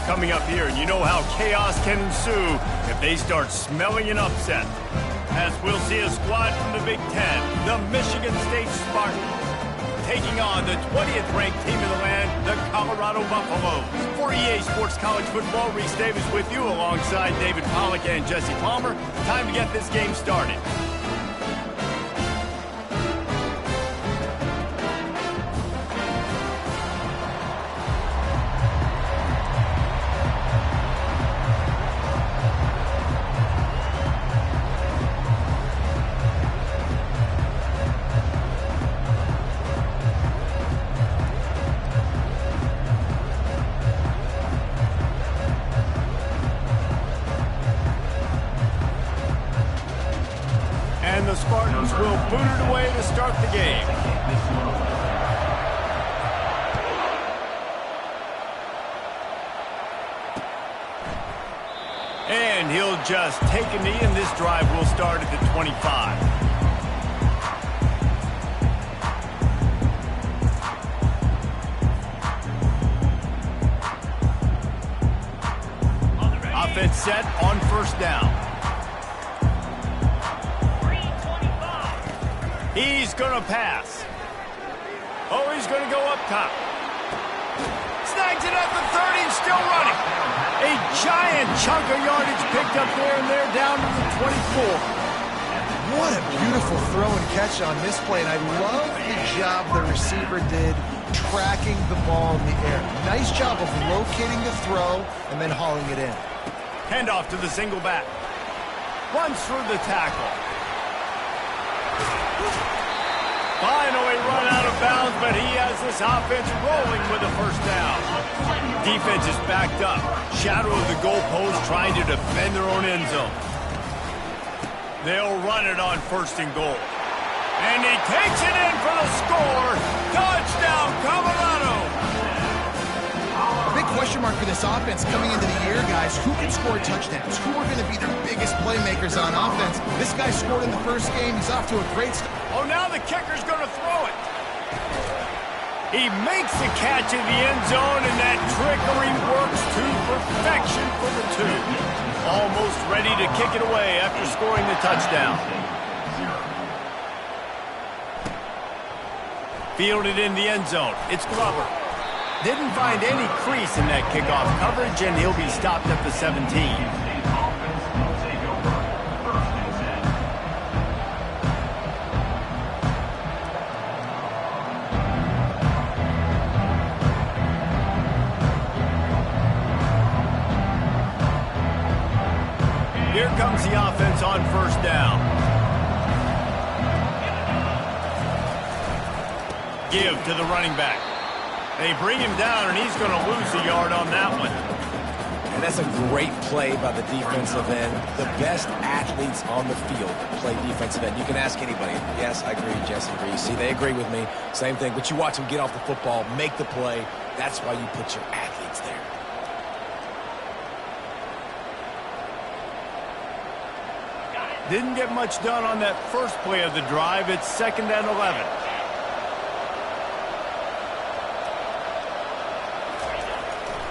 coming up here, and you know how chaos can ensue if they start smelling an upset. As we'll see a squad from the Big Ten, the Michigan State Spartans, taking on the 20th ranked team in the land, the Colorado Buffaloes. For EA Sports College Football, Reese Davis with you alongside David Pollack and Jesse Palmer. Time to get this game started. And the Spartans will boot it away to start the game. And he'll just take a knee, and this drive will start at the 25. Offense set on first down. He's going to pass. Oh, he's going to go up top. Snags it at the 30 and still running. A giant chunk of yardage picked up there, and they're down to the 24. What a beautiful throw and catch on this play, and I love the job the receiver did tracking the ball in the air. Nice job of locating the throw and then hauling it in. Handoff to the single back. Runs through the tackle. Finally run out of bounds, but he has this offense rolling with a first down. Defense is backed up. Shadow of the goalpost trying to defend their own end zone. They'll run it on first and goal. And he takes it in for the score. Touchdown, Colorado! A big question mark for this offense coming into the year, guys. Who can score touchdowns? Who are going to be their biggest playmakers on offense? This guy scored in the first game. He's off to a great start. Oh, now the kicker's going to throw it. He makes the catch in the end zone, and that trickery works to perfection for the two. Almost ready to kick it away after scoring the touchdown. Fielded in the end zone. It's Glover. Didn't find any crease in that kickoff coverage, and he'll be stopped at the 17. Here comes the offense on first down. Give to the running back. They bring him down, and he's going to lose a yard on that one. And that's a great play by the defensive end. The best athletes on the field play defensive end. You can ask anybody. Yes, I agree, Jesse agrees. See, they agree with me. Same thing. But you watch them get off the football, make the play. That's why you put your athletes there. Didn't get much done on that first play of the drive. It's 2nd and 11.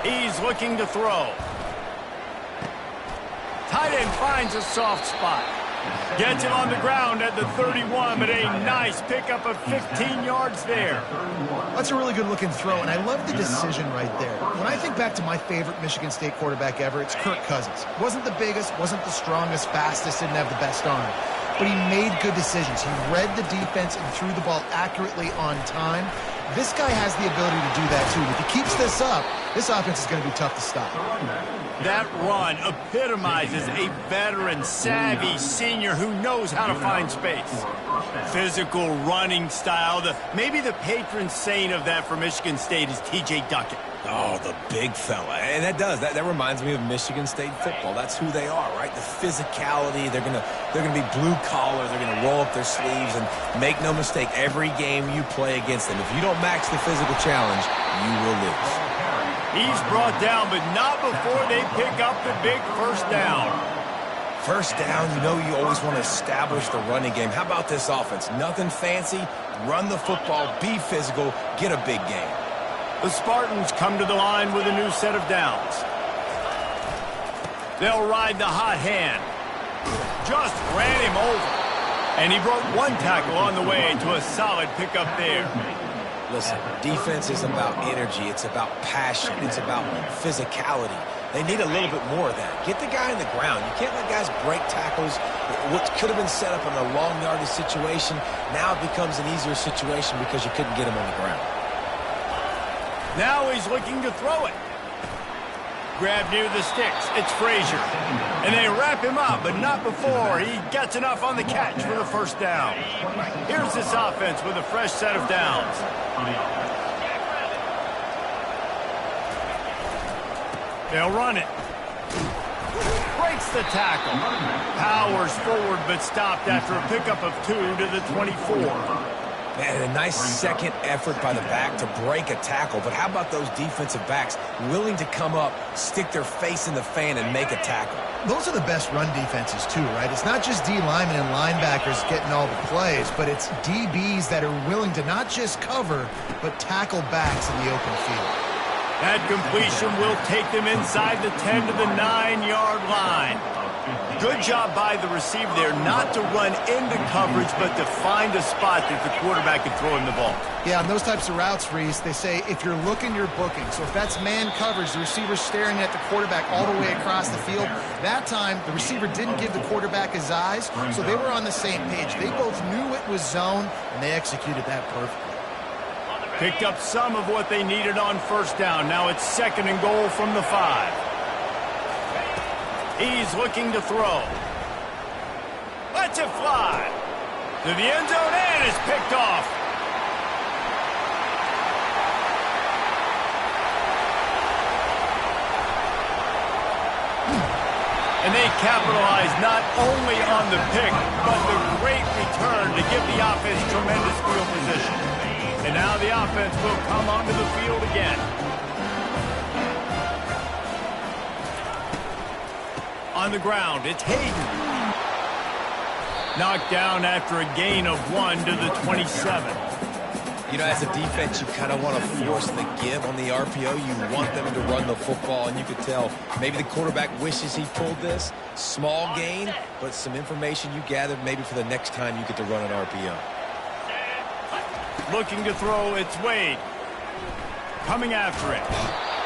He's looking to throw. Tight end finds a soft spot. Gets it on the ground at the 31, but a nice pickup of 15 yards there. That's a really good-looking throw, and I love the decision right there. When I think back to my favorite Michigan State quarterback ever, it's Kirk Cousins. Wasn't the biggest, wasn't the strongest, fastest, didn't have the best arm. But he made good decisions. He read the defense and threw the ball accurately on time. This guy has the ability to do that, too. If he keeps this up, this offense is going to be tough to stop. That run epitomizes a veteran, savvy senior who knows how to find space. Physical running style. Maybe the patron saint of that for Michigan State is T.J. Duckett. Oh, the big fella. And that reminds me of Michigan State football. That's who they are, right? The physicality. They're gonna be blue collar. They're gonna roll up their sleeves, and make no mistake, every game you play against them, if you don't match the physical challenge, you will lose. He's brought down, but not before they pick up the big first down. First down, you know you always want to establish the running game. How about this offense? Nothing fancy. Run the football, be physical, get a big gain. The Spartans come to the line with a new set of downs. They'll ride the hot hand. Just ran him over. And he broke one tackle on the way to a solid pickup there. Listen, defense is about energy. It's about passion. It's about physicality. They need a little bit more of that. Get the guy in the ground. You can't let guys break tackles. What could have been set up in a long yardage situation, now it becomes an easier situation because you couldn't get him on the ground. Now he's looking to throw it. Grab near the sticks. It's Frazier. And they wrap him up, but not before he gets enough on the catch for the first down. Here's this offense with a fresh set of downs. They'll run it. Breaks the tackle. Powers forward, but stopped after a pickup of 2 to the 24. Man, a nice second effort by the back to break a tackle. But how about those defensive backs willing to come up, stick their face in the fan, and make a tackle? Those are the best run defenses, too, right? It's not just D linemen and linebackers getting all the plays, but it's DBs that are willing to not just cover, but tackle backs in the open field. That completion will take them inside the 10 to the 9-yard line. Good job by the receiver there not to run into coverage, but to find a spot that the quarterback can throw him the ball. Yeah, on those types of routes, Reese, they say if you're looking, you're booking. So if that's man coverage, the receiver's staring at the quarterback all the way across the field. That time, the receiver didn't give the quarterback his eyes, so they were on the same page. They both knew it was zone, and they executed that perfectly. Picked up some of what they needed on first down. Now it's 2nd and goal from the 5. He's looking to throw. Lets it fly. To the end zone and is picked off. And they capitalize not only on the pick, but the great return to give the offense tremendous field position. And now the offense will come onto the field again. On the ground, it's Hayden. Knocked down after a gain of 1 to the 27. You know, as a defense, you kind of want to force the give on the RPO. You want them to run the football, and you could tell maybe the quarterback wishes he pulled this. Small gain, but some information you gathered maybe for the next time you get to run an RPO. Looking to throw, it's Wade. Coming after it.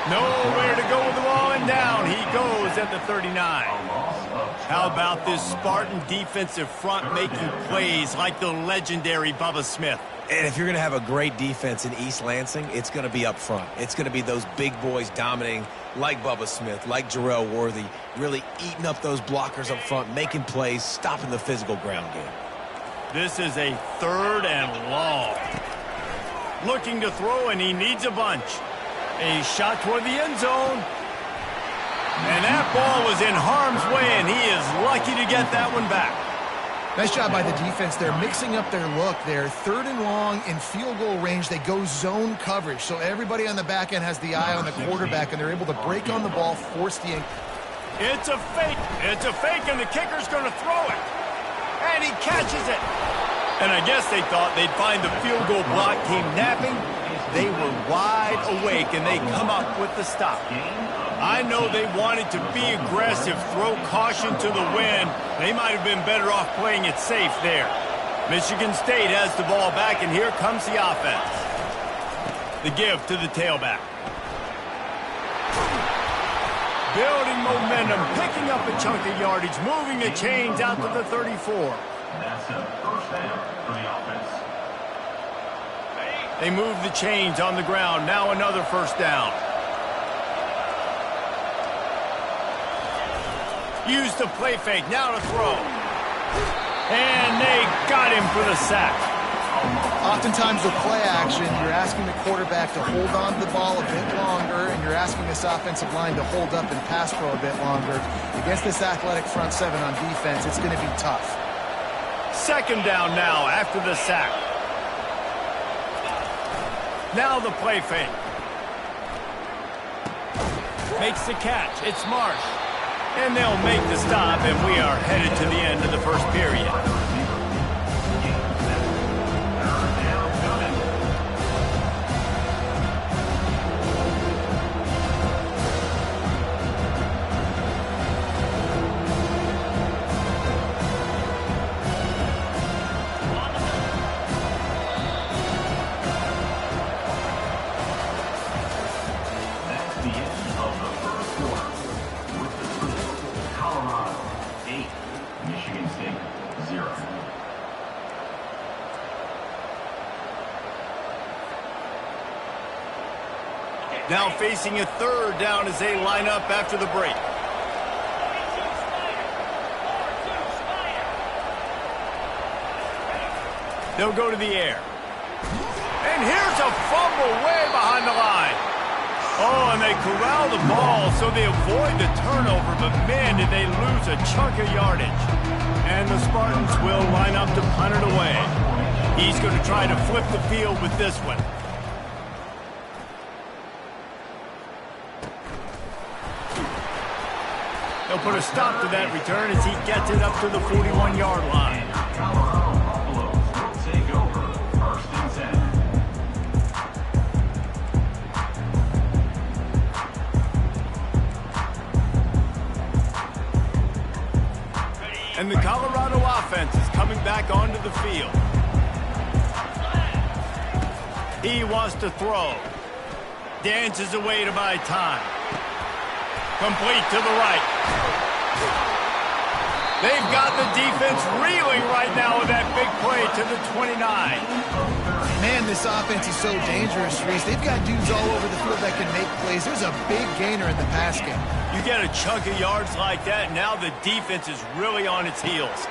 Nowhere to go with the ball, and down he goes at the 39. How about this Spartan defensive front making plays like the legendary Bubba Smith? And if you're going to have a great defense in East Lansing, it's going to be up front. It's going to be those big boys dominating like Bubba Smith, like Jarrell Worthy, really eating up those blockers up front, making plays, stopping the physical ground game. This is a 3rd and long. Looking to throw, and he needs a bunch. A shot toward the end zone. And that ball was in harm's way, and he is lucky to get that one back. Nice job by the defense. They're mixing up their look. They're 3rd and long in field goal range. They go zone coverage. So everybody on the back end has the eye on the quarterback, and they're able to break on the ball, force the... It's a fake. It's a fake, and the kicker's going to throw it. And he catches it. And I guess they thought they'd find the field goal block came napping. They were wide awake, and they come up with the stop. I know they wanted to be aggressive, throw caution to the wind. They might have been better off playing it safe there. Michigan State has the ball back, and here comes the offense. The give to the tailback. Building momentum, picking up a chunk of yardage, moving the chains out to the 34. That's a first down for the offense. They move the chains on the ground. Now another first down. Use the play fake. Now to throw. And they got him for the sack. Oftentimes with play action, you're asking the quarterback to hold on to the ball a bit longer, and you're asking this offensive line to hold up and pass pro a bit longer. Against this athletic front 7 on defense, it's going to be tough. 2nd down now after the sack. Now the play fake. Makes the catch. It's Marsh. And they'll make the stop, and we are headed to the end of the first period. Now facing a third down as they line up after the break. They'll go to the air. And here's a fumble way behind the line. Oh, and they corral the ball so they avoid the turnover, but man, did they lose a chunk of yardage. And the Spartans will line up to punt it away. He's going to try to flip the field with this one. They'll put a stop to that return as he gets it up to the 41-yard line. Take over, 1st and 10. And the Colorado offense is coming back onto the field. He wants to throw. Dances away to buy time. Complete to the right. They've got the defense reeling right now with that big play to the 29. Man, this offense is so dangerous, Reese. They've got dudes all over the field that can make plays. There's a big gainer in the pass game. You get a chunk of yards like that, now the defense is really on its heels.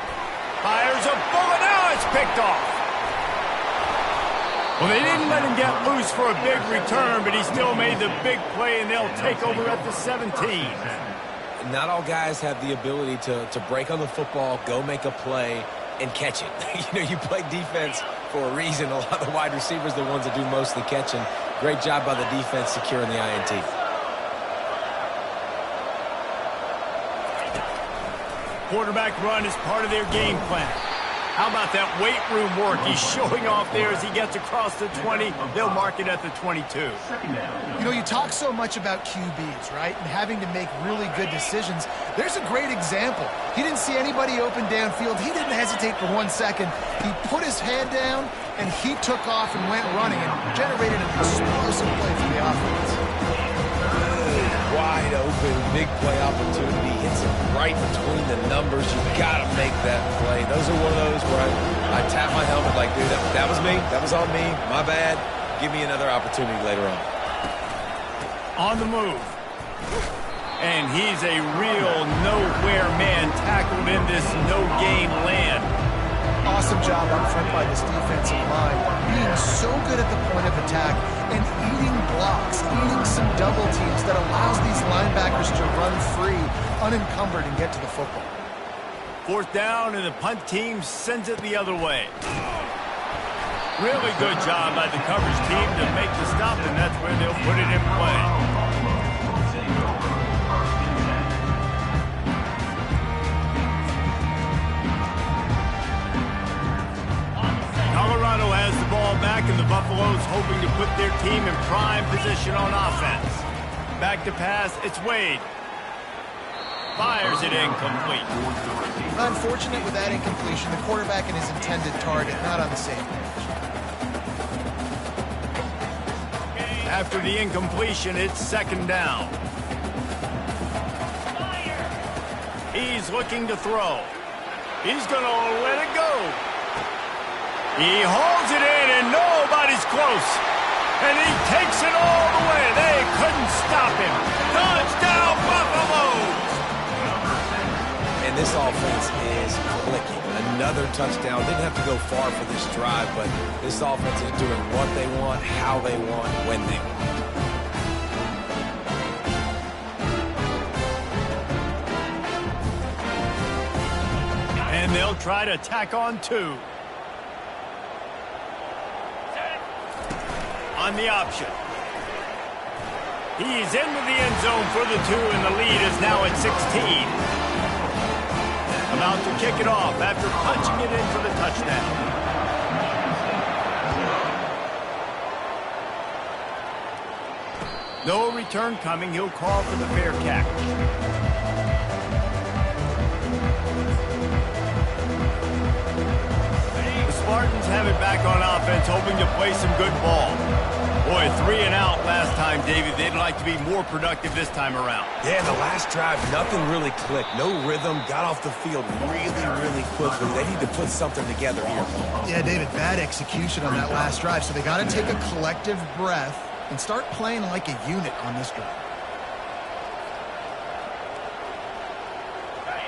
Fires a bullet, now it's picked off. Well, they didn't let him get loose for a big return, but he still made the big play, and they'll take over at the 17. Not all guys have the ability to break on the football, go make a play, and catch it. You play defense for a reason. A lot of the wide receivers are the ones that do most of the catching. Great job by the defense securing the INT. Quarterback run is part of their game plan. How about that weight room work he's showing off there as he gets across the 20? They'll mark it at the 22. You talk so much about QBs, right? And having to make really good decisions. There's a great example. He didn't see anybody open downfield. He didn't hesitate for 1 second. He put his head down, and he took off and went running and generated an explosive play for the offense. Wide open, big play opportunity. Hits it right between the numbers. You got to make that play. Those are one of those where I tap my helmet like, dude, that was me. That was on me. My bad. Give me another opportunity later on. On the move. And he's a real nowhere man tackled in this no-gain land. Awesome job up front by this defensive line, being so good at the point of attack and eating blocks, eating some double teams that allows these linebackers to run free, unencumbered, and get to the football. 4th down, and the punt team sends it the other way. Really good job by the coverage team to make the stop, and that's where they'll put it in play. Colorado has the ball back, and the Buffaloes hoping to put their team in prime position on offense. Back to pass, it's Wade. Fires it incomplete. Unfortunate with that incompletion, the quarterback and his intended target not on the same page. After the incompletion, it's 2nd down. He's looking to throw. He's going to let it go. He holds it in, and nobody's close. And he takes it all the way. They couldn't stop him. Touchdown, Buffaloes! And this offense is clicking. Another touchdown. Didn't have to go far for this drive, but this offense is doing what they want, how they want, when they want. And they'll try to tack on 2. On the option. He's into the end zone for the 2, and the lead is now at 16. About to kick it off after punching it in for the touchdown. No return coming. He'll call for the fair catch. Spartans have it back on offense, hoping to play some good ball. Boy, 3 and out last time, David. They'd like to be more productive this time around. Yeah, the last drive, nothing really clicked. No rhythm, got off the field really quickly. They need to put something together here. Yeah, David, bad execution on that last drive, so they got to take a collective breath and start playing like a unit on this drive.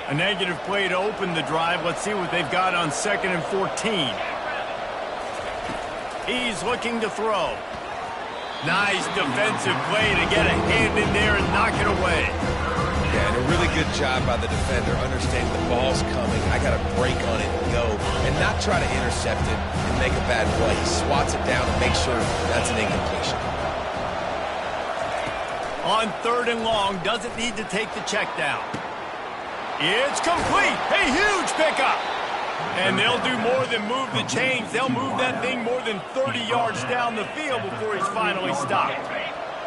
A negative play to open the drive. Let's see what they've got on 2nd and 14. He's looking to throw. Nice defensive play to get a hand in there and knock it away. Yeah, and a really good job by the defender understanding the ball's coming. I got to break on it and go, and not try to intercept it and make a bad play. He swats it down and makes sure that's an incompletion. On 3rd and long, doesn't need to take the check down. It's complete. A huge pickup. And they'll do more than move the chains. They'll move that thing more than 30 yards down the field before he's finally stopped.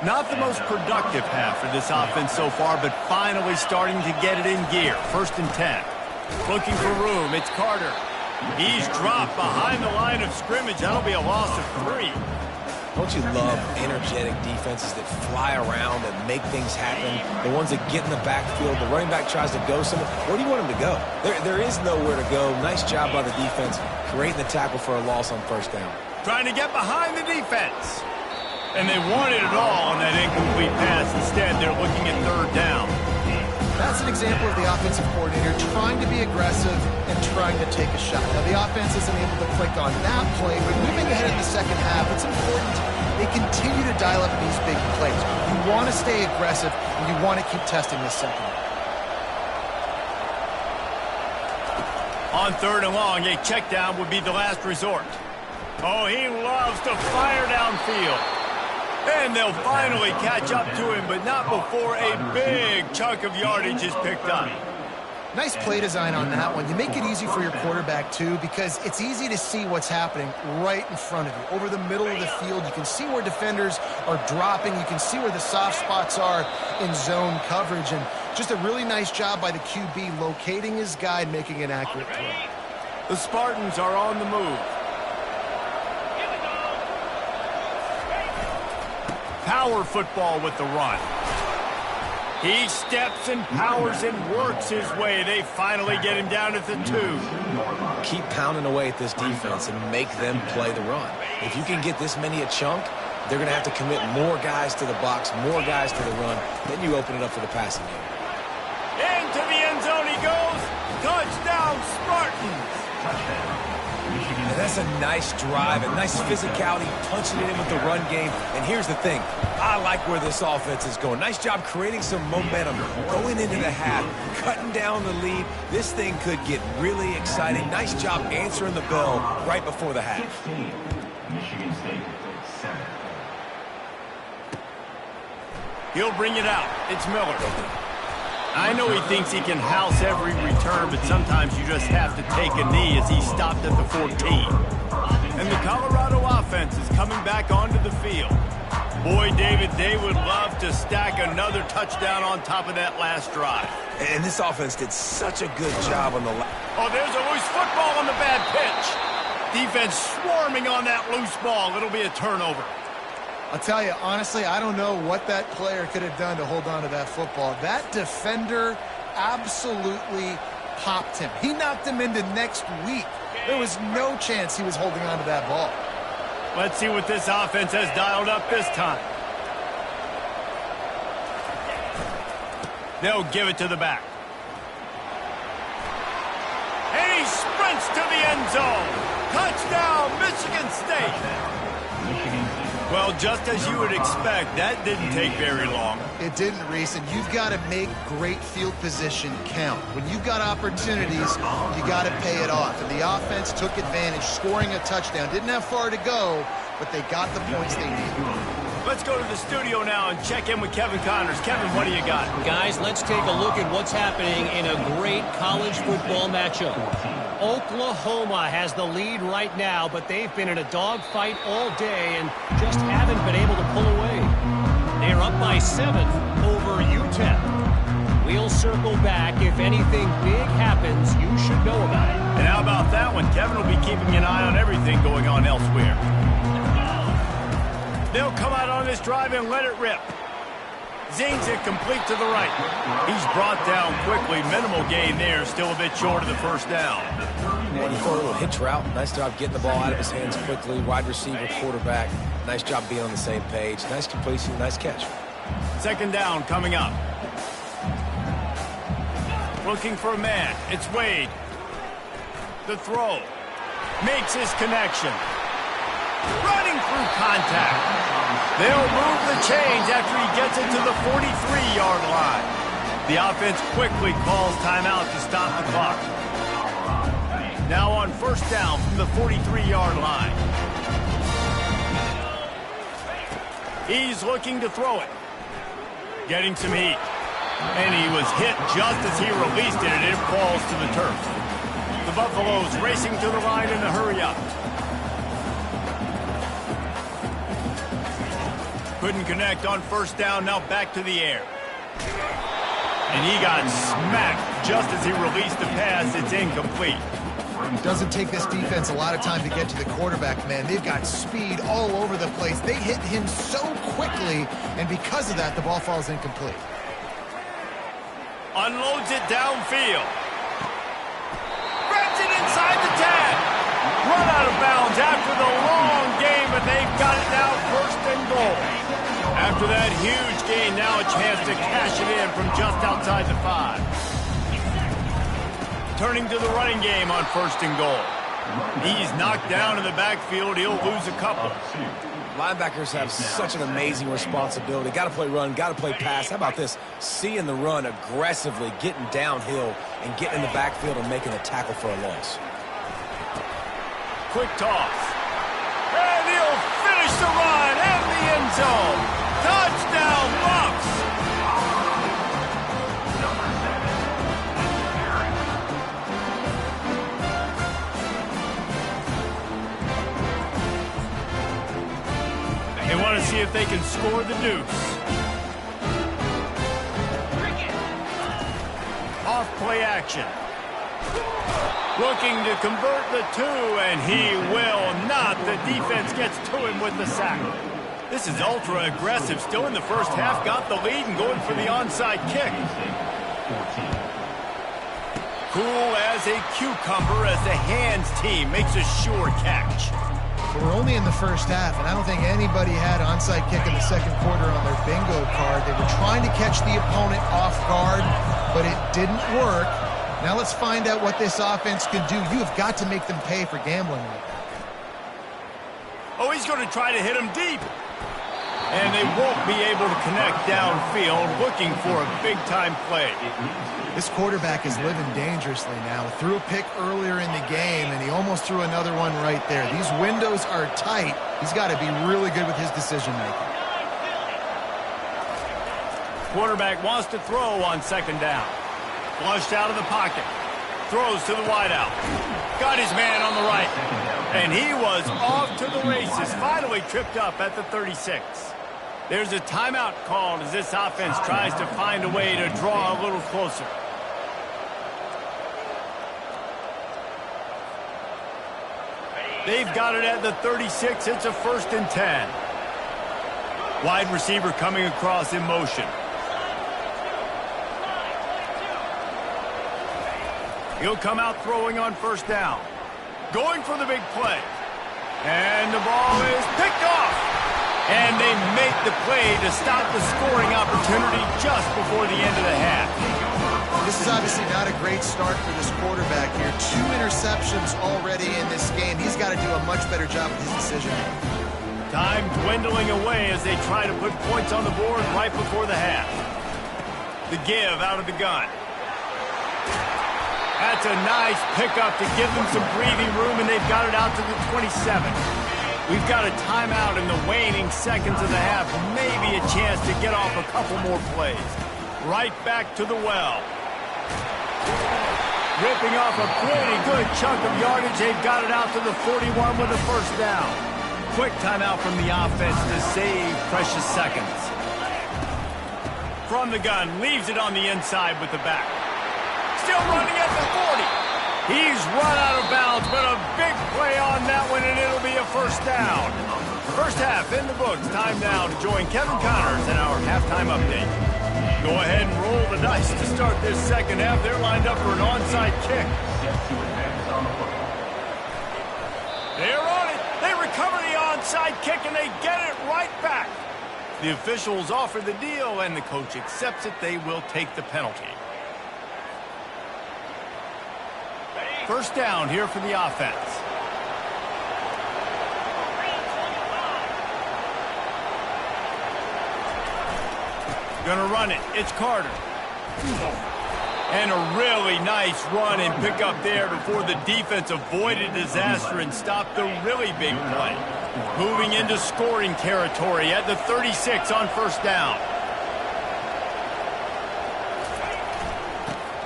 Not the most productive half for this offense so far, but finally starting to get it in gear. 1st and 10. Looking for room. It's Carter. He's dropped behind the line of scrimmage. That'll be a loss of 3. Don't you love energetic defenses that fly around and make things happen? The ones that get in the backfield, the running back tries to go somewhere. Where do you want him to go? There is nowhere to go. Nice job by the defense, creating the tackle for a loss on 1st down. Trying to get behind the defense. And they wanted it all on that incomplete pass. Instead, they're looking at 3rd down. That's an example of the offensive coordinator trying to be aggressive and trying to take a shot. Now, the offense isn't able to click on that play, but moving ahead in the 2nd half, it's important they continue to dial up these big plays. You want to stay aggressive, and you want to keep testing this secondary. On 3rd and long, a check down would be the last resort. Oh, he loves to fire downfield. And they'll finally catch up to him, but not before a big chunk of yardage is picked up. Nice play design on that one. You make it easy for your quarterback, too, because it's easy to see what's happening right in front of you. Over the middle of the field, you can see where defenders are dropping. You can see where the soft spots are in zone coverage. And just a really nice job by the QB locating his guy and making an accurate throw. The Spartans are on the move. Power football with the run. He steps and powers and works his way. They finally get him down at the 2. Keep pounding away at this defense and make them play the run. If you can get this many a chunk, they're going to have to commit more guys to the box, more guys to the run. Then you open it up for the passing game. Into the end zone he goes. Touchdown, Spartans. And that's a nice drive, a nice physicality, punching it in with the run game. And here's the thing. I like where this offense is going. Nice job creating some momentum, going into the half, cutting down the lead. This thing could get really exciting. Nice job answering the bell right before the half. 16, Michigan State 7. He'll bring it out. It's Miller. I know he thinks he can house every return, but sometimes you just have to take a knee as he stopped at the 14. And the Colorado offense is coming back onto the field. Boy, David, they would love to stack another touchdown on top of that last drive. And this offense did such a good job on the Oh, there's a loose football on the bad pitch. Defense swarming on that loose ball. It'll be a turnover. I'll tell you, honestly, I don't know what that player could have done to hold on to that football. That defender absolutely popped him. He knocked him into next week. There was no chance he was holding on to that ball. Let's see what this offense has dialed up this time. They'll give it to the back. And he sprints to the end zone. Touchdown, Michigan State. Well, just as you would expect, that didn't take very long. It didn't, Reese, and you've got to make great field position count. When you've got opportunities, you got to pay it off. And the offense took advantage, scoring a touchdown. Didn't have far to go, but they got the points they needed. Let's go to the studio now and check in with Kevin Connors. Kevin, what do you got? Guys, let's take a look at what's happening in a great college football matchup. Oklahoma has the lead right now, but they've been in a dogfight all day and just haven't been able to pull away. They're up by 7 over UTEP. We'll circle back. If anything big happens, you should know about it. And how about that one? Kevin will be keeping an eye on everything going on elsewhere. They'll come out on this drive and let it rip. Zings it complete to the right. He's brought down quickly. Minimal gain there. Still a bit short of the first down. And you throw a little hitch route. Nice job getting the ball out of his hands quickly. Wide receiver, quarterback. Nice job being on the same page. Nice completion, nice catch. Second down coming up. Looking for a man. It's Wade. The throw. Makes his connection. Running through contact. They'll move the chains after he gets it to the 43-yard line. The offense quickly calls timeout to stop the clock. Now on first down from the 43-yard line. He's looking to throw it. Getting some heat. And he was hit just as he released it, and it falls to the turf. The Buffaloes racing to the line in a hurry-up. Couldn't connect on first down, now back to the air. And he got smacked just as he released the pass. It's incomplete. It doesn't take this defense a lot of time to get to the quarterback, man. They've got speed all over the place. They hit him so quickly, and because of that, the ball falls incomplete. Unloads it downfield. Grabs it inside the 10. Run out of bounds after the long game, but they've got it now first and goal. After that huge gain, now a chance to cash it in from just outside the 5. Turning to the running game on first and goal. He's knocked down in the backfield. He'll lose a couple. Linebackers have such an amazing responsibility. Got to play run, got to play pass. How about this? Seeing the run aggressively, getting downhill, and getting in the backfield and making a tackle for a loss. Quick toss. And he'll finish the run and the end zone. Touchdown, Bucks! They want to see if they can score the deuce. Off play action. Looking to convert the 2, and he will not. The defense gets to him with the sack. This is ultra aggressive. Still in the first half, got the lead and going for the onside kick. Cool as a cucumber as the hands team makes a sure catch. We're only in the first half, and I don't think anybody had onside kick in the second quarter on their bingo card. They were trying to catch the opponent off guard, but it didn't work. Now let's find out what this offense can do. You have got to make them pay for gambling like that. Oh, he's going to try to hit him deep. And they won't be able to connect downfield, looking for a big-time play. This quarterback is living dangerously now. Threw a pick earlier in the game, and he almost threw another one right there. These windows are tight. He's got to be really good with his decision-making. Quarterback wants to throw on second down. Flushed out of the pocket. Throws to the wideout. Got his man on the right. And he was off to the races. Finally tripped up at the 36. There's a timeout called as this offense tries to find a way to draw a little closer. They've got it at the 36. It's a 1st and 10. Wide receiver coming across in motion. He'll come out throwing on first down. Going for the big play. And the ball is picked off. And they make the play to stop the scoring opportunity just before the end of the half. This is obviously not a great start for this quarterback here. 2 interceptions already in this game. He's got to do a much better job with his decision-making. Time dwindling away as they try to put points on the board right before the half. The give out of the gun. That's a nice pickup to give them some breathing room, and they've got it out to the 27. We've got a timeout in the waning seconds of the half. Maybe a chance to get off a couple more plays. Right back to the well. Ripping off a pretty good chunk of yardage. They've got it out to the 41 with a first down. Quick timeout from the offense to save precious seconds. From the gun, leaves it on the inside with the back. Still running at the 40. He's run out of bounds, but a big play on that one, and it'll be a first down. First half in the books. Time now to join Kevin Connors in our halftime update. Go ahead and roll the dice to start this second half. They're lined up for an onside kick. Set to advance on the football. They're on it. They recover the onside kick, and they get it right back. The officials offer the deal, and the coach accepts it. They will take the penalty. First down here for the offense. Gonna run it. It's Carter. And a really nice run and pick up there before the defense avoided disaster and stopped the really big play. Moving into scoring territory at the 36 on first down.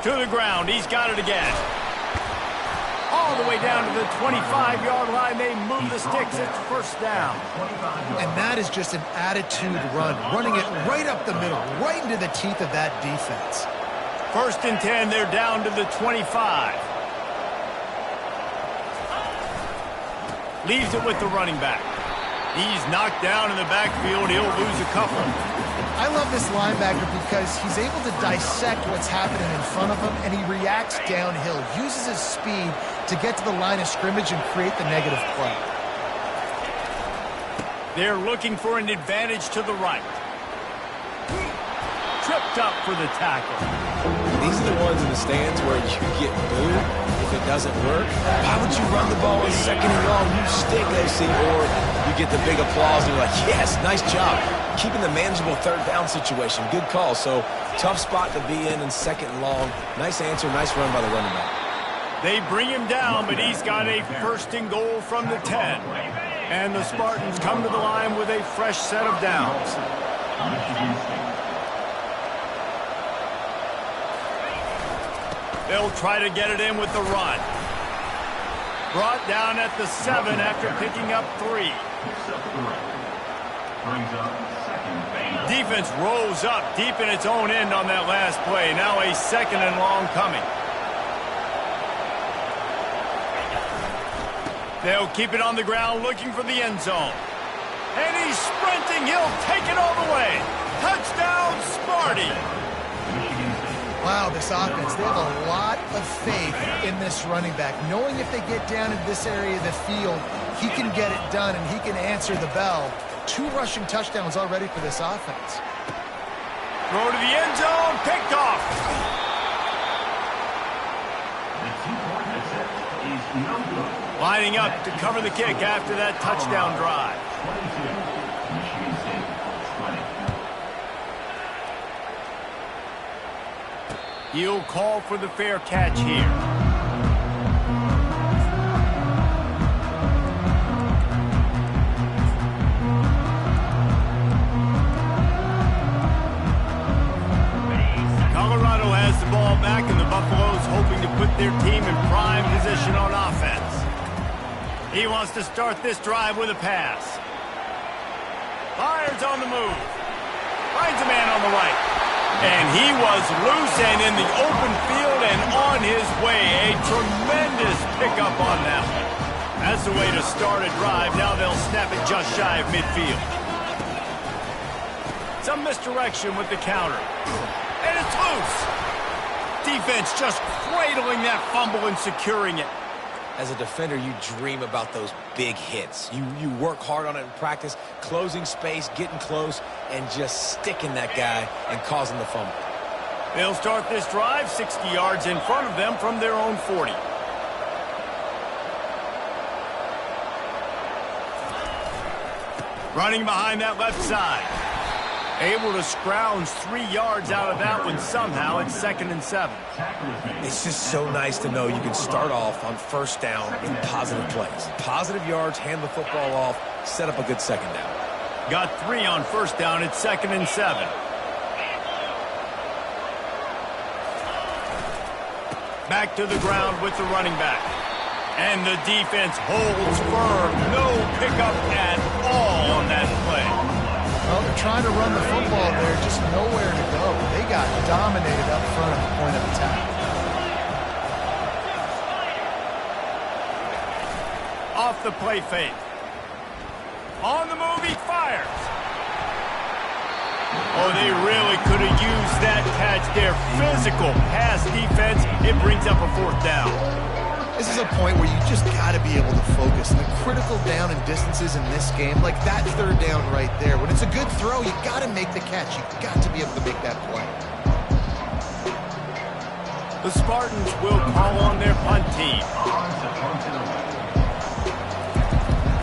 To the ground. He's got it again. All the way down to the 25-yard line. They move the sticks. It's first down. And that is just an attitude run, running it right up the middle, right into the teeth of that defense. First and 10, they're down to the 25. Leaves it with the running back. He's knocked down in the backfield. He'll lose a couple. I love this linebacker because he's able to dissect what's happening in front of him, and he reacts downhill, uses his speed to get to the line of scrimmage and create the negative play. They're looking for an advantage to the right. Tripped up for the tackle. These are the ones in the stands where you get booed if it doesn't work. Why would you run the ball on second and long? You stink, AC. Or you get the big applause and you're like, yes, nice job. Keeping the manageable third down situation. Good call. So tough spot to be in second and long. Nice answer, nice run by the running back. They bring him down, but he's got a first and goal from the 10. And the Spartans come to the line with a fresh set of downs. They'll try to get it in with the run. Brought down at the 7 after picking up 3. Defense rolls up deep in its own end on that last play. Now a second and long coming. They'll keep it on the ground looking for the end zone. And he's sprinting. He'll take it all the way. Touchdown, Sparty. Wow, this offense, they have a lot of faith in this running back, knowing if they get down in this area of the field, he can get it done and he can answer the bell. 2 rushing touchdowns already for this offense. Throw to the end zone, picked off. Lining up to cover the kick after that touchdown drive. He'll call for the fair catch here. Colorado has the ball back, and the Buffaloes hoping to put their team in prime position on offense. He wants to start this drive with a pass. Fires on the move. Finds a man on the right. And he was loose and in the open field and on his way. A tremendous pickup on that one. That's the way to start a drive. Now they'll snap it just shy of midfield. Some misdirection with the counter. And it's loose. Defense just cradling that fumble and securing it. As a defender, you dream about those big hits. You work hard on it in practice, closing space, getting close, and just sticking that guy and causing the fumble. They'll start this drive 60 yards in front of them from their own 40. Running behind that left side. Able to scrounge 3 yards out of that one somehow. It's 2nd and 7. It's just so nice to know you can start off on first down with positive plays. Positive yards, hand the football off, set up a good second down. Got 3 on first down. It's 2nd and 7. Back to the ground with the running back. And the defense holds firm. No pickup at all on that play. Well, they're trying to run the football there, just nowhere to go. They got dominated up front at the point of attack. Off the play fake. On the move, he fires. Oh, they really could have used that catch there. Physical pass defense. It brings up a 4th down. This is a point where you just got to be able to focus. And the critical down and distances in this game, like that third down right there, when it's a good throw, you got to make the catch. You got to be able to make that play. The Spartans will call on their punt team.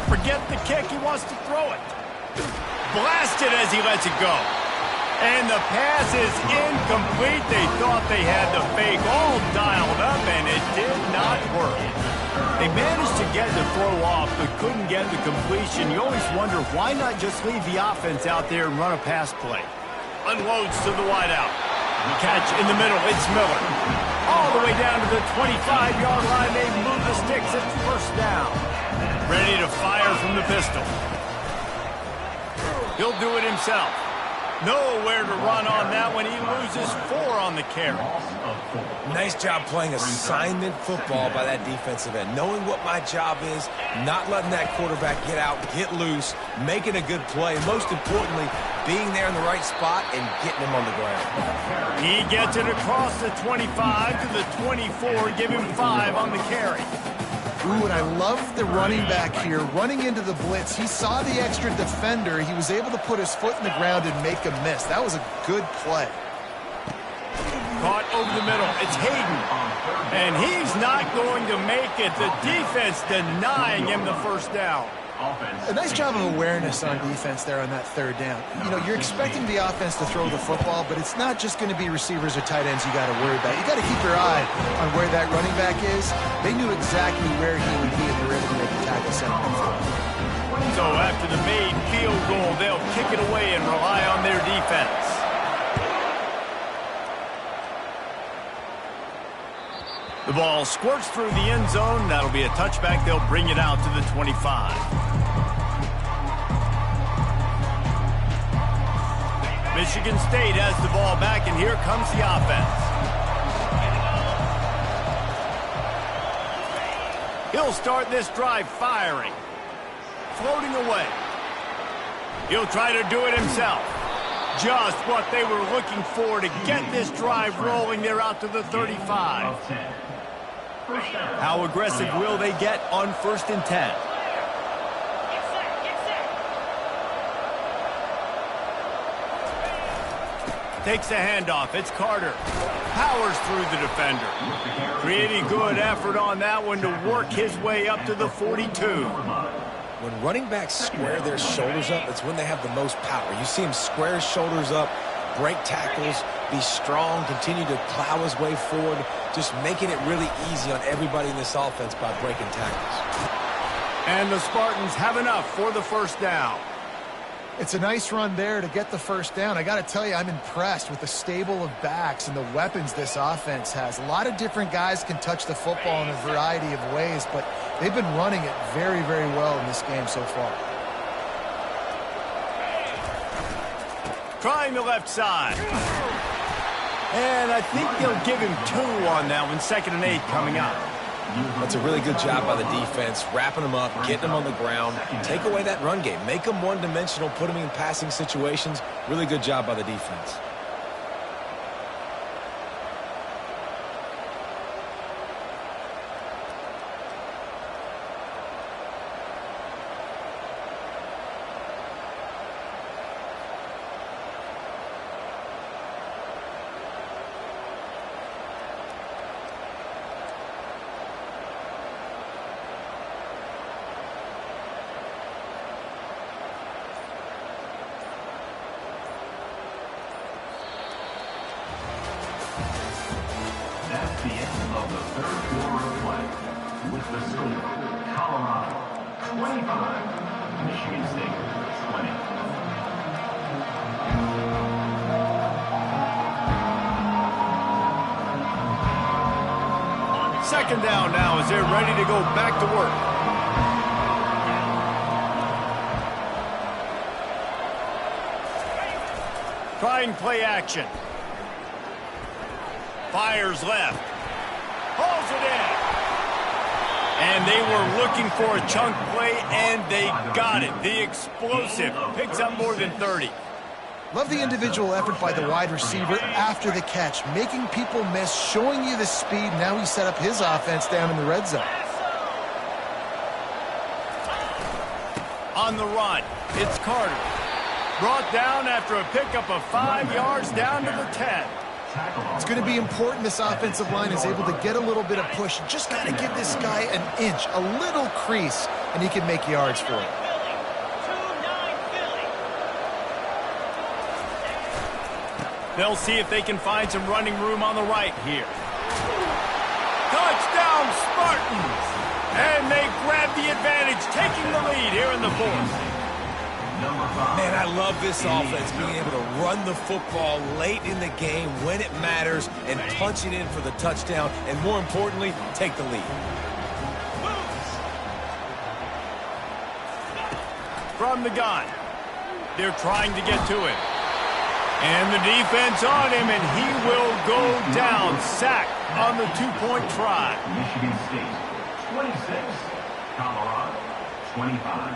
Forget the kick. He wants to throw it. Blasted as he lets it go. And the pass is incomplete. They thought they had the fake all dialed up, and it did not work. They managed to get the throw off, but couldn't get the completion. You always wonder, why not just leave the offense out there and run a pass play? Unloads to the wideout. Catch in the middle. It's Miller. All the way down to the 25-yard line. They move the sticks. It's first down. Ready to fire from the pistol. He'll do it himself. Nowhere to run on that one. He loses 4 on the carry. Nice job playing assignment football by that defensive end. Knowing what my job is, not letting that quarterback get out, get loose, making a good play. Most importantly, being there in the right spot and getting him on the ground. He gets it across the 25 to the 24. Give him 5 on the carry. Ooh, and I love the running back here. Running into the blitz, he saw the extra defender. He was able to put his foot in the ground and make a miss. That was a good play. Caught over the middle. It's Hayden. And he's not going to make it. The defense denying him the first down. A nice job of awareness on defense there on that third down. You know, you're expecting the offense to throw the football, but it's not just going to be receivers or tight ends you got to worry about. You got to keep your eye on where that running back is. They knew exactly where he would be and they were able to make the tackle center. So after the made field goal, they'll kick it away and rely on their defense. The ball squirts through the end zone. That'll be a touchback. They'll bring it out to the 25. Michigan State has the ball back, and here comes the offense. He'll start this drive firing. Floating away. He'll try to do it himself. Just what they were looking for to get this drive rolling. They're out to the 35. How aggressive will they get on 1st and 10? Takes the handoff. It's Carter. Powers through the defender. Creating good effort on that one to work his way up to the 42. When running backs square their shoulders up, it's when they have the most power. You see him square his shoulders up, break tackles, be strong, continue to plow his way forward, just making it really easy on everybody in this offense by breaking tackles. And the Spartans have enough for the first down. It's a nice run there to get the first down. I got to tell you, I'm impressed with the stable of backs and the weapons this offense has. A lot of different guys can touch the football in a variety of ways, but they've been running it very, very well in this game so far. Trying the left side. And I think they'll give him 2 on that one. 2nd and 8 coming up. That's a really good job by the defense, wrapping them up, getting them on the ground. Take away that run game. Make them one-dimensional, put them in passing situations. Really good job by the defense. That's the end of the 3rd quarter of play. With the score, Colorado 25, Michigan State 20. Second down now as they're ready to go back to work. Trying play action. Fires left. Pulls it in. And they were looking for a chunk play, and they got it. The explosive picks up more than 30. Love the individual effort by the wide receiver after the catch, making people miss, showing you the speed. Now he set up his offense down in the red zone. On the run, it's Carter. Brought down after a pickup of 5 yards down to the 10. It's going to be important this offensive line is able to get a little bit of push. Just got to give this guy an inch, a little crease, and he can make yards for it. They'll see if they can find some running room on the right here. Touchdown, Spartans! And they grab the advantage, taking the lead here in the fourth. Man, I love this offense, being able to run the football late in the game when it matters and punch it in for the touchdown, and more importantly, take the lead. From the gun, they're trying to get to him. And the defense on him, and he will go down. Sacked on the two-point try. Michigan State, 26. Colorado, 25.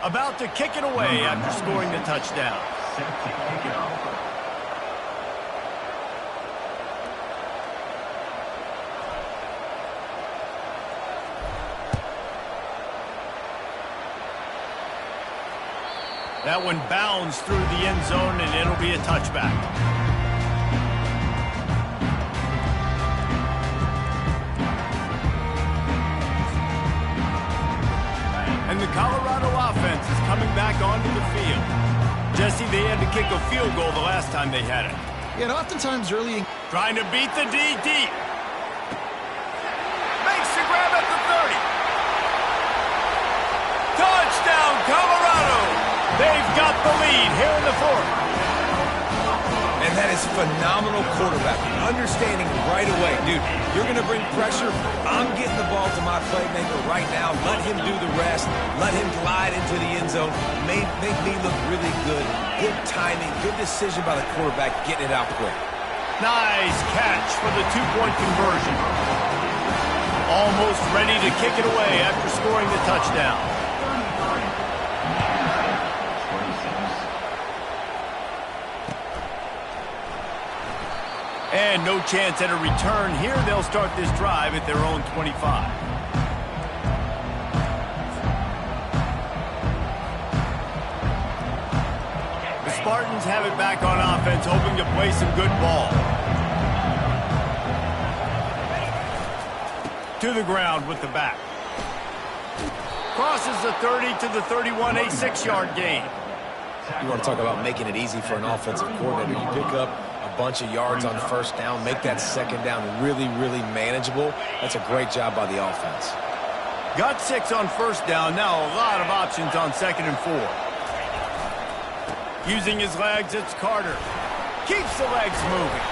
About to kick it away after scoring the touchdown. Set to kick it off. That one bounds through the end zone, and it'll be a touchback. And the Colorado offense is coming back onto the field. Jesse, they had to kick a field goal the last time they had it. Yeah, and oftentimes early in... Trying to beat the D deep. Makes the grab at the 30. Touchdown, Colorado! They've got the lead here in the fourth. And that is phenomenal quarterbacking. Understanding right away, dude, you're going to bring pressure. I'm getting the ball to my playmaker right now. Let him do the rest. Let him glide into the end zone. Make me look really good. Good timing, good decision by the quarterback, getting it out quick. Nice catch for the two-point conversion. Almost ready to kick it away after scoring the touchdown. And no chance at a return here. They'll start this drive at their own 25. The Spartans have it back on offense, hoping to play some good ball. To the ground with the back. Crosses the 30 to the 31, a 6-yard gain. You want to talk about making it easy for an offensive coordinator. You pick up a bunch of yards on first down, make that second down really, really manageable. That's a great job by the offense. Got 6 on first down. Now a lot of options on 2nd and 4. Using his legs, it's Carter. Keeps the legs moving.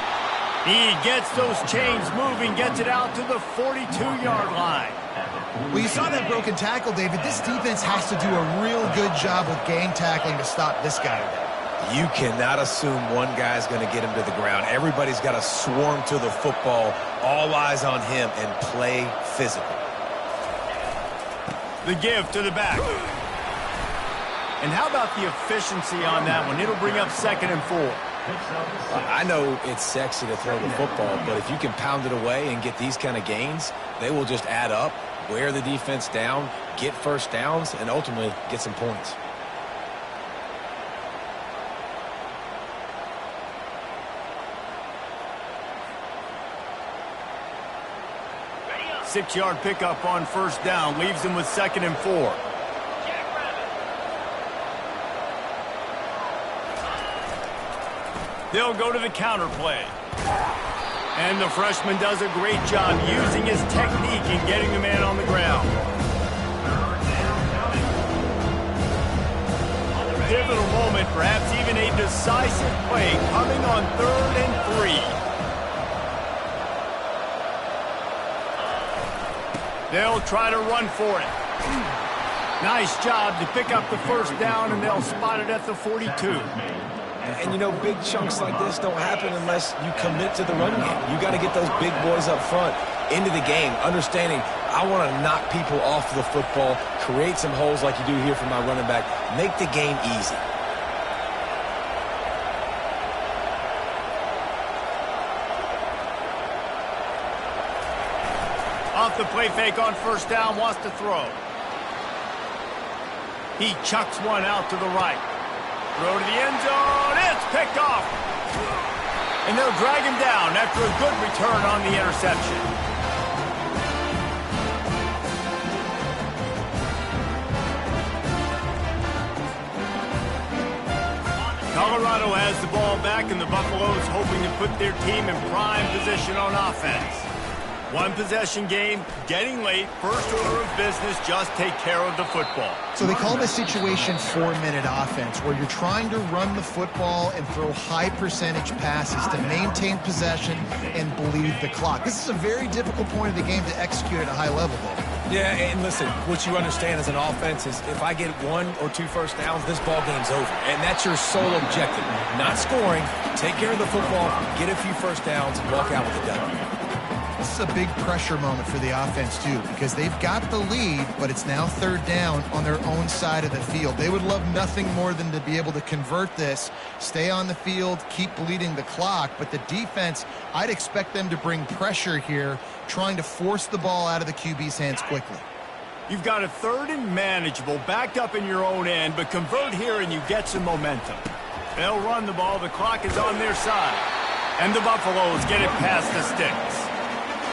He gets those chains moving, gets it out to the 42-yard line. Well, you saw that broken tackle, David. This defense has to do a real good job with gang tackling to stop this guy today. You cannot assume one guy's going to get him to the ground. Everybody's got to swarm to the football, all eyes on him, and play physical. The give to the back. And how about the efficiency on that one? It'll bring up 2nd and 4. I know it's sexy to throw the football, but if you can pound it away and get these kind of gains, they will just add up, wear the defense down, get first downs, and ultimately get some points. Six-yard pickup on first down leaves them with 2nd and 4. They'll go to the counter play. And the freshman does a great job using his technique and getting the man on the ground. Pivotal moment, perhaps even a decisive play coming on 3rd and 3. They'll try to run for it. Nice job to pick up the first down, and they'll spot it at the 42. And, you know, big chunks like this don't happen unless you commit to the run game. You got to get those big boys up front into the game, understanding I want to knock people off the football, create some holes like you do here for my running back, make the game easy. Off the play fake on first down, wants to throw. He chucks one out to the right. Throw to the end zone. It's picked off. And they'll drag him down after a good return on the interception. Colorado has the ball back, and the Buffaloes hoping to put their team in prime position on offense. One possession game, getting late, first order of business, just take care of the football. So they call this situation 4-minute offense, where you're trying to run the football and throw high percentage passes to maintain possession and bleed the clock. This is a very difficult point of the game to execute at a high level, though. Yeah, and listen, what you understand as an offense is if I get 1 or 2 first downs, this ball game's over. And that's your sole objective. Not scoring, take care of the football, get a few first downs, and walk out with a W. This is a big pressure moment for the offense, too, because they've got the lead, but it's now third down on their own side of the field. They would love nothing more than to be able to convert this, stay on the field, keep bleeding the clock. But the defense, I'd expect them to bring pressure here, trying to force the ball out of the QB's hands quickly. You've got a third and manageable, backed up in your own end, but convert here and you get some momentum. They'll run the ball. The clock is on their side. And the Buffaloes get it past the sticks.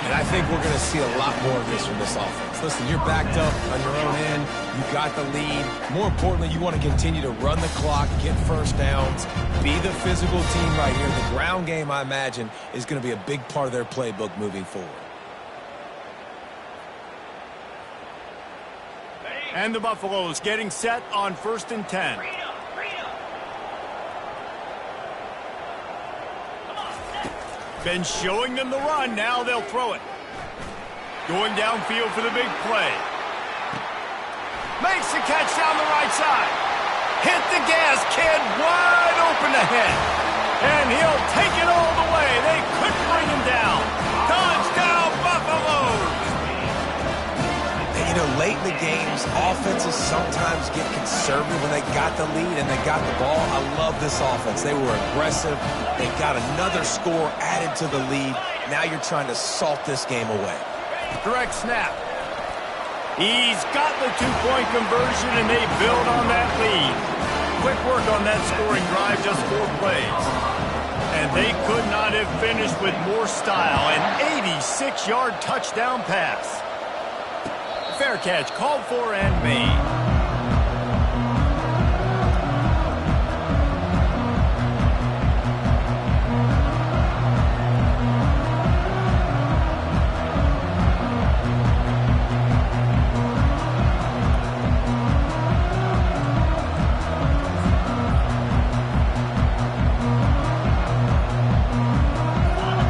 And I think we're going to see a lot more of this from this offense. Listen, you're backed up on your own end. You got the lead. More importantly, you want to continue to run the clock, get first downs, be the physical team right here. The ground game, I imagine, is going to be a big part of their playbook moving forward. And the Buffaloes getting set on 1st and 10. Been showing them the run, now they'll throw it. Going downfield for the big play. Makes the catch down the right side. Hit the gas, kid, wide open ahead. And he'll take it all the way. They couldn't bring him down. Touchdown, Buffaloes! And, you know, late in the games, offenses sometimes get conservative when they got the lead and they got the ball. I love this offense. They were aggressive. They got another score added to the lead. Now you're trying to salt this game away. Direct snap. He's got the two-point conversion, and they build on that lead. Quick work on that scoring drive, just 4 plays. And they could not have finished with more style. An 86-yard touchdown pass. Fair catch, called for and made.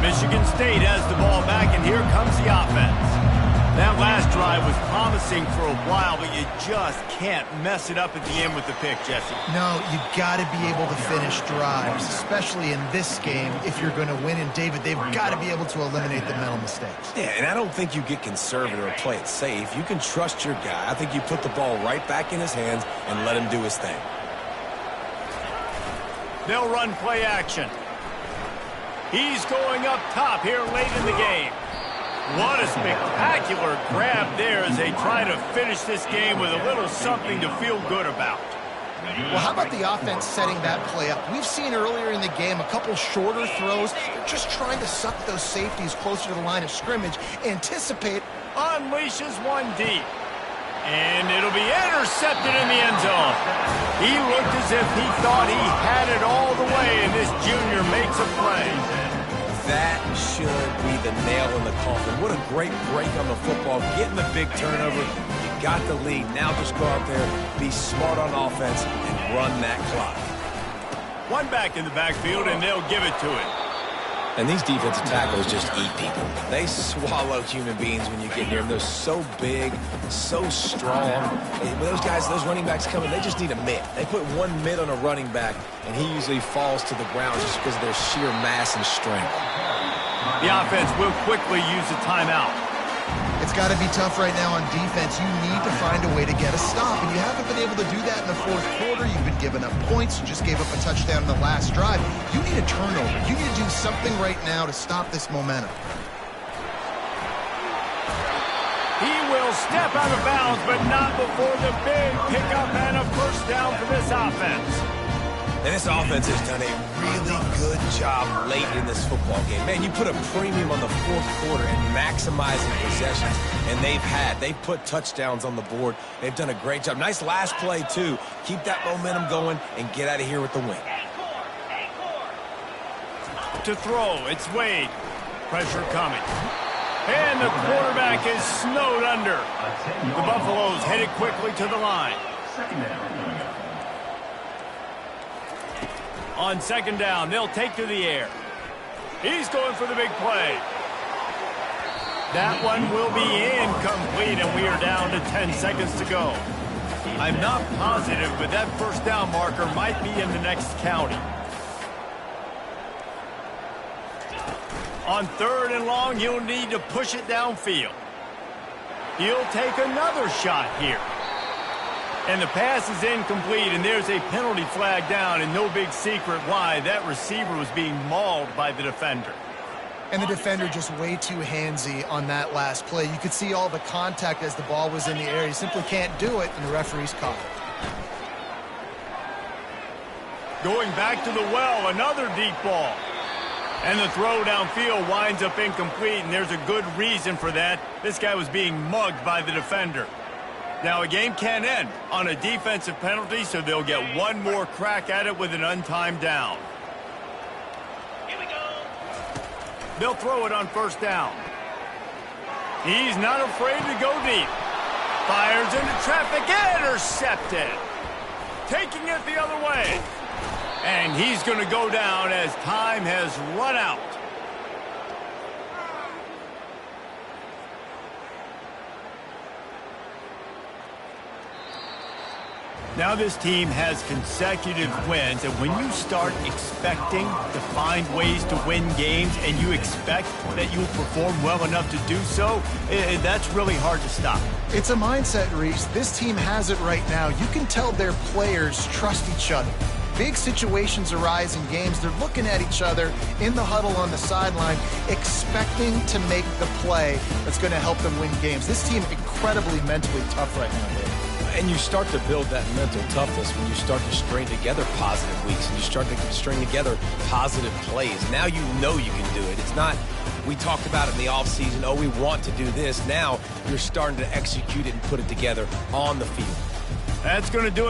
Michigan State has the ball back, and here comes the offense. That last drive was promising for a while, but you just can't mess it up at the end with the pick, Jesse. No, you got to be able to finish drives, especially in this game if you're going to win. And, David, they've got to be able to eliminate the mental mistakes. Yeah, and I don't think you get conservative or play it safe. You can trust your guy. I think you put the ball right back in his hands and let him do his thing. They'll run play action. He's going up top here late in the game. What a spectacular grab there as they try to finish this game with a little something to feel good about. Well, how about the offense setting that play up? We've seen earlier in the game a couple shorter throws. They're just trying to suck those safeties closer to the line of scrimmage, anticipate. Unleashes one deep. And it'll be intercepted in the end zone. He looked as if he thought he had it all the way, and this junior makes a play. That should be the nail in the coffin. What a great break on the football. Getting the big turnover. You got the lead. Now just go out there, be smart on offense, and run that clock. One back in the backfield, and they'll give it to him. And these defensive tackles just eat people. They swallow human beings when you get near them. They're so big, so strong. And when those guys, those running backs come in, they just need a mitt. They put one mitt on a running back, and he usually falls to the ground just because of their sheer mass and strength. The offense will quickly use a timeout. It's got to be tough right now on defense. You need to find a way to get a stop, and you haven't been able to do that in the fourth quarter. You've been giving up points. You just gave up a touchdown in the last drive. You need a turnover. You need to do something right now to stop this momentum. He will step out of bounds, but not before the big pickup and a first down for this offense. And this offense has done a really good job late in this football game. Man, you put a premium on the fourth quarter and maximizing possessions, and they've put touchdowns on the board. They've done a great job. Nice last play, too. Keep that momentum going and get out of here with the win. To throw, it's Wade. Pressure coming. And the quarterback is snowed under. The Buffaloes headed quickly to the line. On second down, they'll take to the air. He's going for the big play. That one will be incomplete, and we are down to 10 seconds to go. I'm not positive, but that first down marker might be in the next county. On third and long, he'll need to push it downfield. He'll take another shot here. And the pass is incomplete, and there's a penalty flag down, and no big secret why. That receiver was being mauled by the defender. And the defender just way too handsy on that last play. You could see all the contact as the ball was in the air. He simply can't do it, and the referee's caught it. Going back to the well, another deep ball. And the throw downfield winds up incomplete, and there's a good reason for that. This guy was being mugged by the defender. Now, a game can end on a defensive penalty, so they'll get one more crack at it with an untimed down. Here we go. They'll throw it on first down. He's not afraid to go deep. Fires into traffic, intercepted. Taking it the other way. And he's going to go down as time has run out. Now this team has consecutive wins, and when you start expecting to find ways to win games and you expect that you'll perform well enough to do so, that's really hard to stop. It's a mindset, Reese. This team has it right now. You can tell their players trust each other. Big situations arise in games. They're looking at each other in the huddle on the sideline, expecting to make the play that's going to help them win games. This team incredibly mentally tough right now, Dave. And you start to build that mental toughness when you start to string together positive weeks and you start to string together positive plays. Now you know you can do it. It's not, we talked about it in the offseason, oh, we want to do this. Now you're starting to execute it and put it together on the field. That's going to do it.